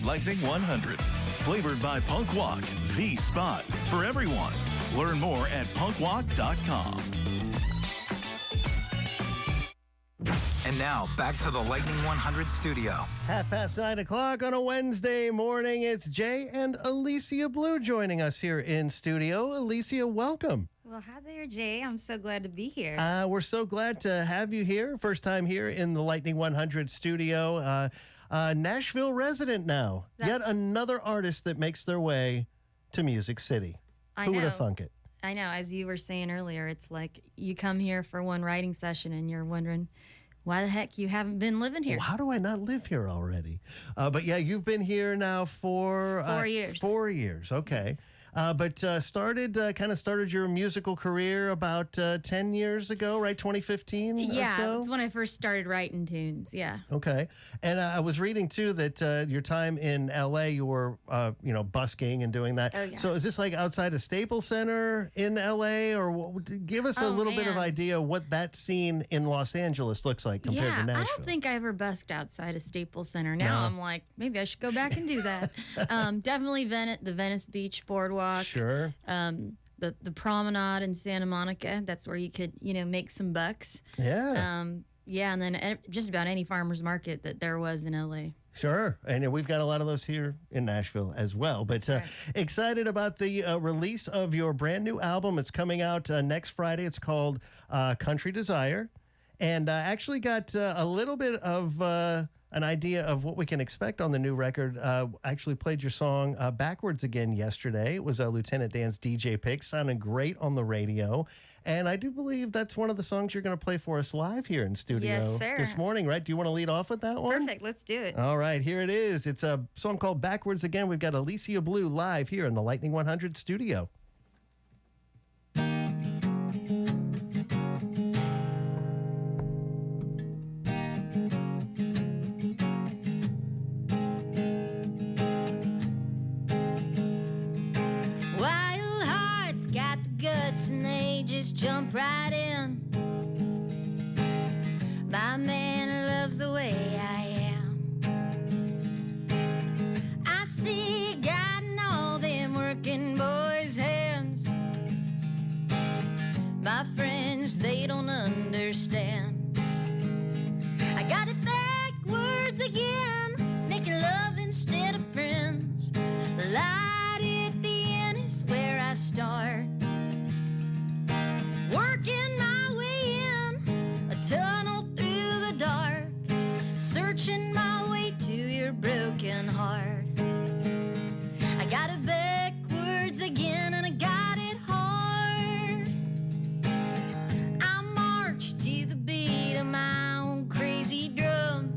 Lightning 100. Flavored by Punk Walk, the spot for everyone. Learn more at punkwalk.com. And now, back to the Lightning 100 studio. 9:30 on a Wednesday morning. It's Jay and Alicia Blue joining us here in studio. Alicia, welcome. Well, hi there, Jay. I'm so glad to be here. We're so glad to have you here. First time here in the Lightning 100 studio. Nashville resident now. Yet another artist that makes their way to Music City. Who would have thunk it? I know. As you were saying earlier, it's like you come here for one writing session and you're wondering why the heck you haven't been living here. Well, how do I not live here already? But yeah, you've been here now for 4 years. 4 years, okay. Yes. But started your musical career about 10 years ago, right? 2015 or Yeah, so? that's when I first started writing tunes, yeah. Okay. And I was reading, too, that your time in L.A., you were, busking and doing that. Oh, yeah. So is this like outside of Staples Center in L.A.? Or give us a little bit of idea what that scene in Los Angeles looks like compared to Nashville. I don't think I ever busked outside of Staples Center. Now I'm like, maybe I should go back and do that. Definitely the Venice Beach Boardwalk. Sure. The promenade in Santa Monica. That's where you could, make some bucks. Yeah. And then just about any farmer's market that there was in L.A. Sure. And we've got a lot of those here in Nashville as well. But right. Excited about the release of your brand new album. It's coming out next Friday. It's called Country Desire. And actually got a little bit of an idea of what we can expect on the new record. Actually played your song Backwards Again yesterday. It was Lieutenant Dan's DJ pick. Sounded great on the radio. And I do believe that's one of the songs you're going to play for us live here in studio Yes, sir. this morning, right? Do you want to lead off with that one? Perfect. Let's do it. All right, here it is. It's a song called Backwards Again. We've got Alicia Blue live here in the Lightning 100 studio. And they just jump right in. My man loves the way I am. I see God in all them working boys' hands. My friends, they don't understand. I got it backwards again, making love instead of friends. The light at the end is where I start. Working my way in a tunnel through the dark, searching my way to your broken heart. I got it backwards again and I got it hard. I march to the beat of my own crazy drum.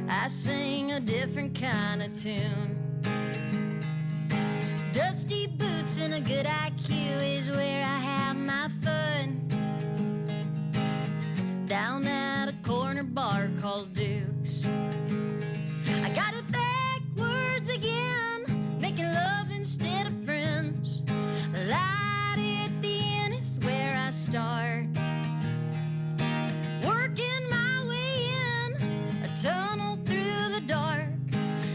I sing a different kind of tune. Dusty boots and a good IQ is where I have my fun. Down at a corner bar called Duke's. I got it backwards again, making love instead of friends. The light at the end is where I start. Working my way in a tunnel through the dark,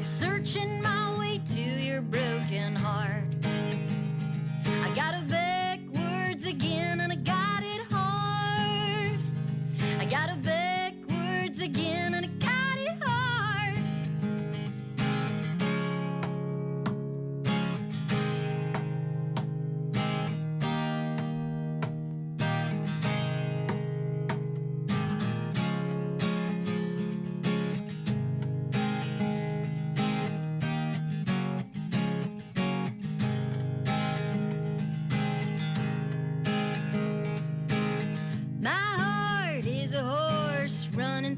searching my way to your broken heart. I got it backwards again and I got it hard. I got it backwards again and I got it hard.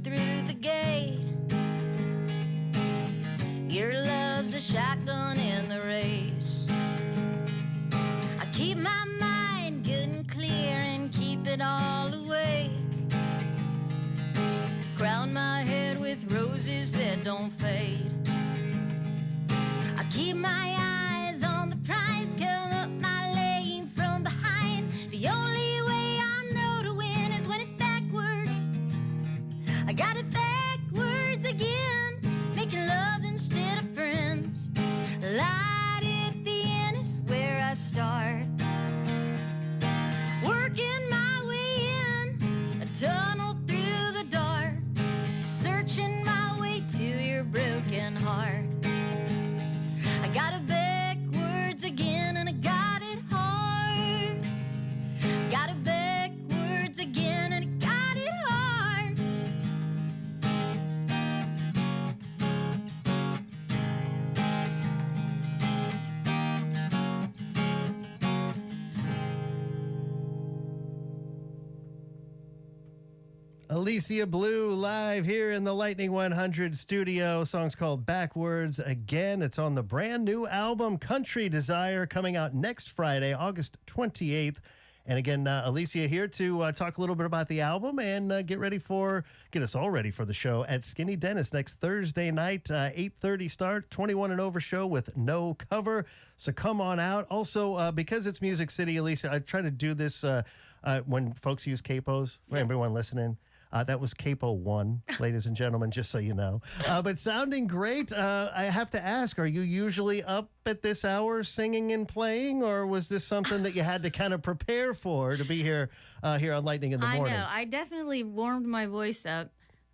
Through the gate, your love's a shotgun in the race. I keep my mind good and clear and keep it all awake. Crown my head with roses that don't fade. I keep my eyes on the prize, come up my lane from behind. The only way I know to win is when it's backwards. I got it backwards again, making Alicia Blue live here in the Lightning 100 studio. Song's called Backwards Again. It's on the brand new album Country Desire, coming out next Friday, August 28th. And again, Alicia here to talk a little bit about the album and get us all ready for the show at Skinny Dennis next Thursday night, 8:30 start, 21 and over show with no cover. So come on out. Also, because it's Music City, Alicia, I try to do this when folks use capos for everyone listening. That was Capo 1, ladies and gentlemen, just so you know. But sounding great. I have to ask, are you usually up at this hour singing and playing, or was this something that you had to kind of prepare for to be here on Lightning in the Morning? I know. I definitely warmed my voice up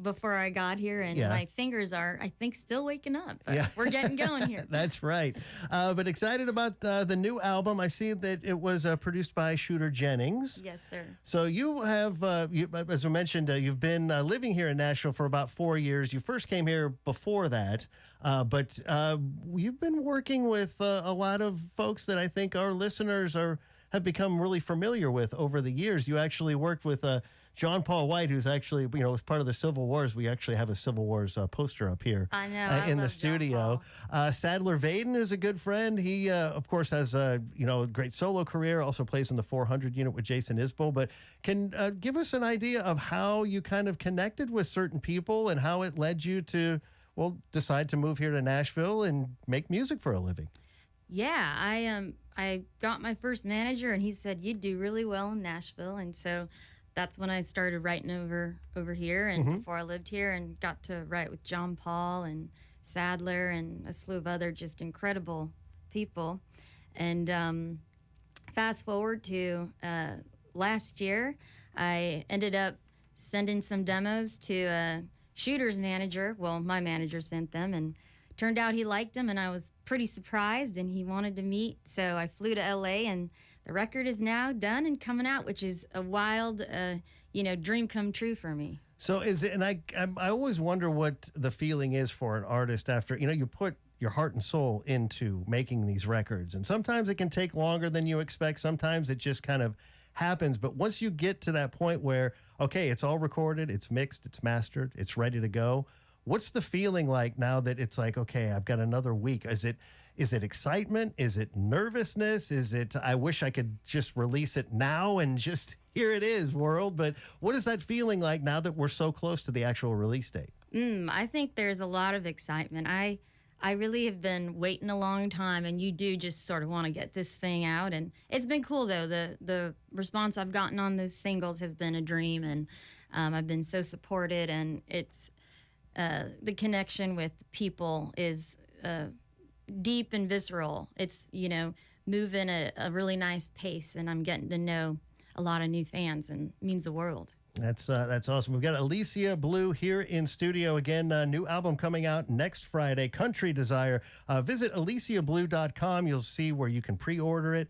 before I got here, and my fingers are, I think, still waking up. But we're getting going here. That's right. But excited about the new album. I see that it was produced by Shooter Jennings. Yes, sir. So you have, as I mentioned, you've been living here in Nashville for about 4 years. You first came here before that, but you've been working with a lot of folks that I think our listeners have become really familiar with over the years. You actually worked with John Paul White, who's actually, was part of the Civil Wars. We actually have a Civil Wars poster up here I know, in the studio. Sadler Vaden is a good friend. He, of course, has a great solo career, also plays in the 400 unit with Jason Isbell. But can give us an idea of how you kind of connected with certain people and how it led you to, decide to move here to Nashville and make music for a living? Yeah, I got my first manager, and he said, you'd do really well in Nashville. And so that's when I started writing over here, and before I lived here, and got to write with John Paul and Sadler and a slew of other just incredible people. And fast forward to last year, I ended up sending some demos to Shooter's manager. Well, my manager sent them, and turned out he liked them, and I was pretty surprised, and he wanted to meet. So I flew to LA, and the record is now done and coming out, which is a wild, dream come true for me. So is it, and I always wonder what the feeling is for an artist after, you put your heart and soul into making these records. And sometimes it can take longer than you expect. Sometimes it just kind of happens. But once you get to that point where, okay, it's all recorded, it's mixed, it's mastered, it's ready to go. What's the feeling like now that it's like, okay, I've got another week? Is it excitement? Is it nervousness? Is it, I wish I could just release it now and just, here it is, world? But what is that feeling like now that we're so close to the actual release date? I think there's a lot of excitement. I really have been waiting a long time, and you do just sort of want to get this thing out. And it's been cool, though. The response I've gotten on those singles has been a dream, and I've been so supported, and it's the connection with people is deep and visceral. It's, moving at a really nice pace, and I'm getting to know a lot of new fans, and it means the world. That's awesome. We've got Alicia Blue here in studio again. New album coming out next Friday, Country Desire. Visit aliciablue.com. You'll see where you can pre-order it.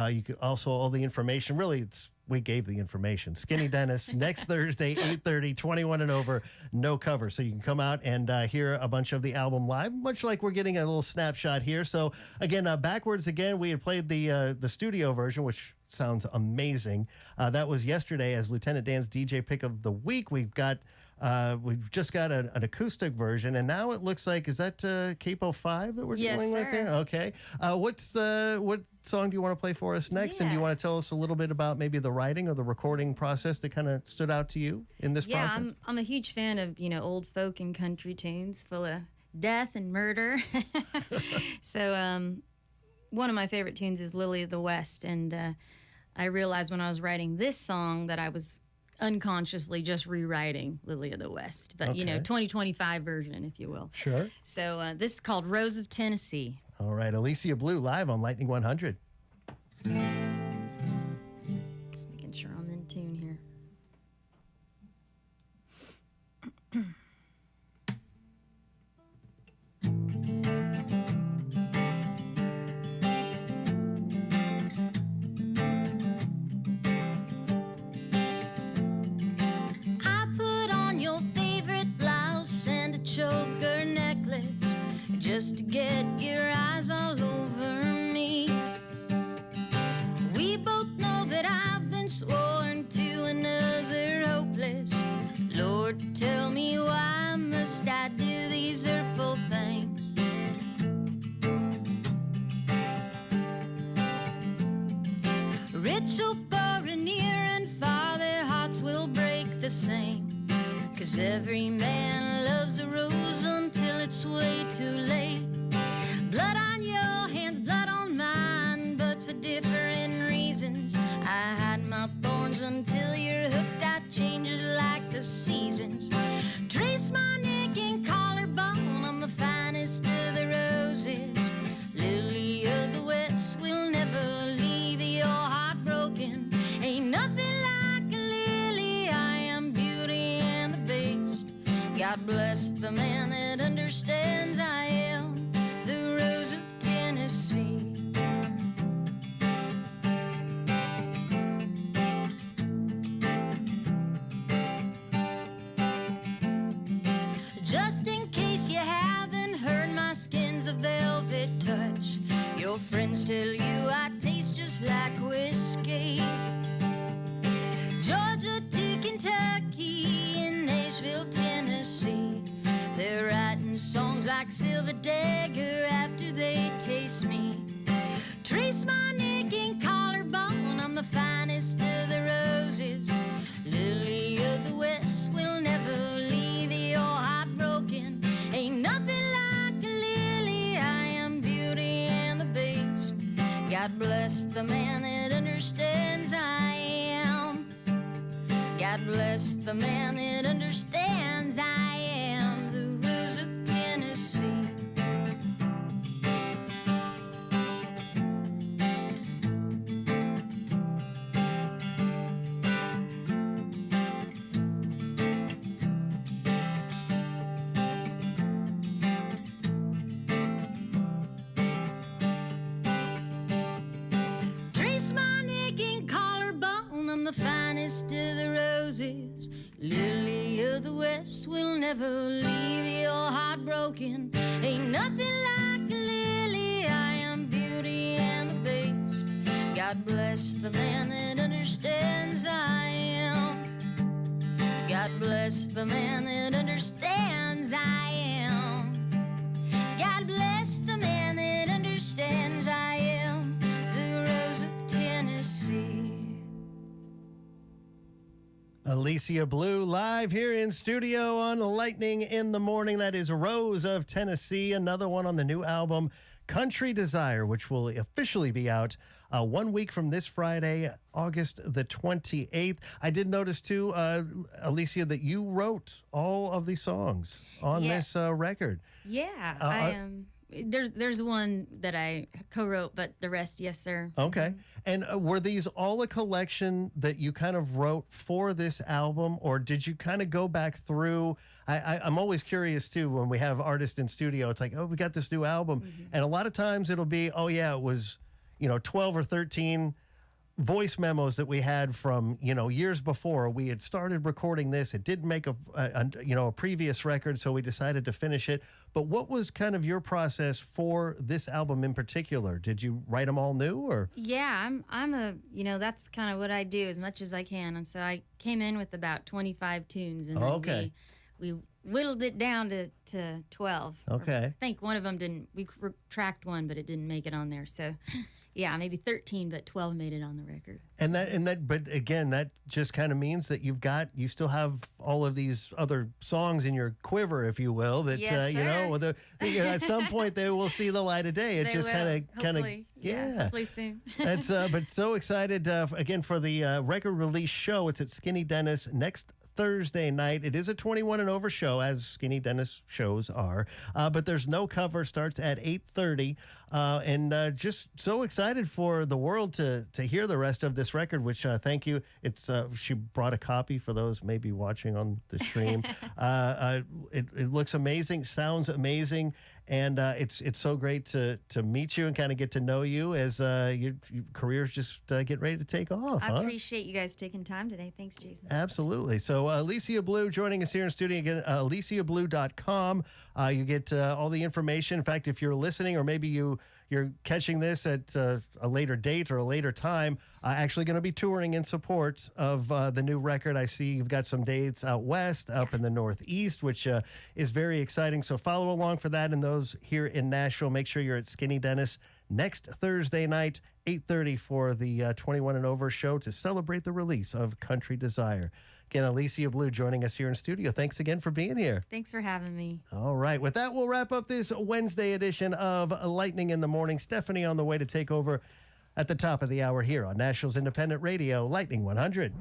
You can also, all the information, really, we gave the information. Skinny Dennis, next Thursday, 8:30, 21 and over, no cover. So you can come out and hear a bunch of the album live, much like we're getting a little snapshot here. So again, Backwards Again, we had played the studio version, which sounds amazing. That was yesterday as Lieutenant Dan's DJ Pick of the Week. We've just got an acoustic version, and now it looks like, is that Capo 5 that we're dealing with there? Okay. What song do you want to play for us next? And do you want to tell us a little bit about maybe the writing or the recording process that kind of stood out to you in this process? Yeah, I'm a huge fan of, old folk and country tunes full of death and murder. So one of my favorite tunes is Lily of the West, and I realized when I was writing this song that I was unconsciously just rewriting Lily of the West, but 2025 version, if you will. Sure. So this is called Rose of Tennessee. All right, Alicia Blue live on Lightning 100. Just making sure I'm in tune here. Choker necklace just to get your eyes all over me. So far and near and far, their hearts will break the same. 'Cause every man loves a rose until it's way too late. Blood on your hands, blood on mine, but for different reasons. I hide my thorns until you're hooked. I change it like the seasons. Trace my neck and collarbone, I'm the finest of the roses. Lily of the West will never leave your heart broken. Ain't nothing like a lily, I am beauty and the beast. God bless the man that understands I am the rose of Tennessee. Just in case you haven't heard, my skin's a velvet touch. Your friends tell you I taste just like whiskey. Georgia to Kentucky and Nashville, Tennessee. They're writing songs like Silver Dagger after they taste me. Trace my neck and collarbone, I'm the finest of the roses. Lily of the West will never leave your heart broken. Ain't nothing like a lily, I am beauty and the beast. God bless the man that understands I am. God bless the man that understands I am the rose of Tennessee. Trace my neck and collarbone, I'm the finest of the roses. Lily of the West will never leave your heart broken. Ain't nothing like a lily, I am beauty and the beast. God bless the man that understands I am. God bless the man that understands I am. God bless the man that understands I am the rose of Tennessee. Alicia Blue live here in studio on Lightning in the Morning. That is Rose of Tennessee, another one on the new album Country Desire, which will officially be out 1 week from this Friday, August the 28th. I did notice too, Alicia, that you wrote all of the songs on this record. Yeah, I am. There's one that I co-wrote, but the rest, yes, sir. Okay. And were these all a collection that you kind of wrote for this album, or did you kind of go back through? I'm always curious, too, when we have artists in studio. It's like, oh, we got this new album. And a lot of times it'll be, oh, yeah, it was, 12 or 13 voice memos that we had from, years before. We had started recording this. It didn't make a previous record, so we decided to finish it. But what was kind of your process for this album in particular? Did you write them all new, or? Yeah, I'm a, that's kind of what I do as much as I can. And so I came in with about 25 tunes, and then we whittled it down to 12. Okay. I think one of them we tracked one, but it didn't make it on there. So yeah, maybe 13, but 12 made it on the record. But again, that just kind of means that you still have all of these other songs in your quiver, if you will, that, yes, sir. At some point they will see the light of day. It They just will. kind of, Yeah, hopefully soon. That's, but so excited, again, for the record release show. It's at Skinny Dennis next Thursday night. It is a 21 and over show, as Skinny Dennis shows are, but there's no cover. Starts at 8:30, and just so excited for the world to hear the rest of this record. Which thank you. It's she brought a copy for those maybe watching on the stream. It looks amazing, sounds amazing. And it's so great to meet you and kind of get to know you as your careers just get ready to take off. I appreciate you guys taking time today. Thanks, Jason. Absolutely. So Alicia Blue joining us here in studio again, aliciablue.com. You get all the information. In fact, if you're listening or maybe you you're catching this at a later date or a later time, actually going to be touring in support of the new record. I see you've got some dates out west, up in the Northeast, which is very exciting. So follow along for that. And those here in Nashville, make sure you're at Skinny Dennis next Thursday night, 8:30 for the 21 and over show to celebrate the release of Country Desire. Again, Alicia Blue joining us here in studio. Thanks again for being here. Thanks for having me. All right. With that, we'll wrap up this Wednesday edition of Lightning in the Morning. Stephanie on the way to take over at the top of the hour here on Nashville's Independent Radio, Lightning 100.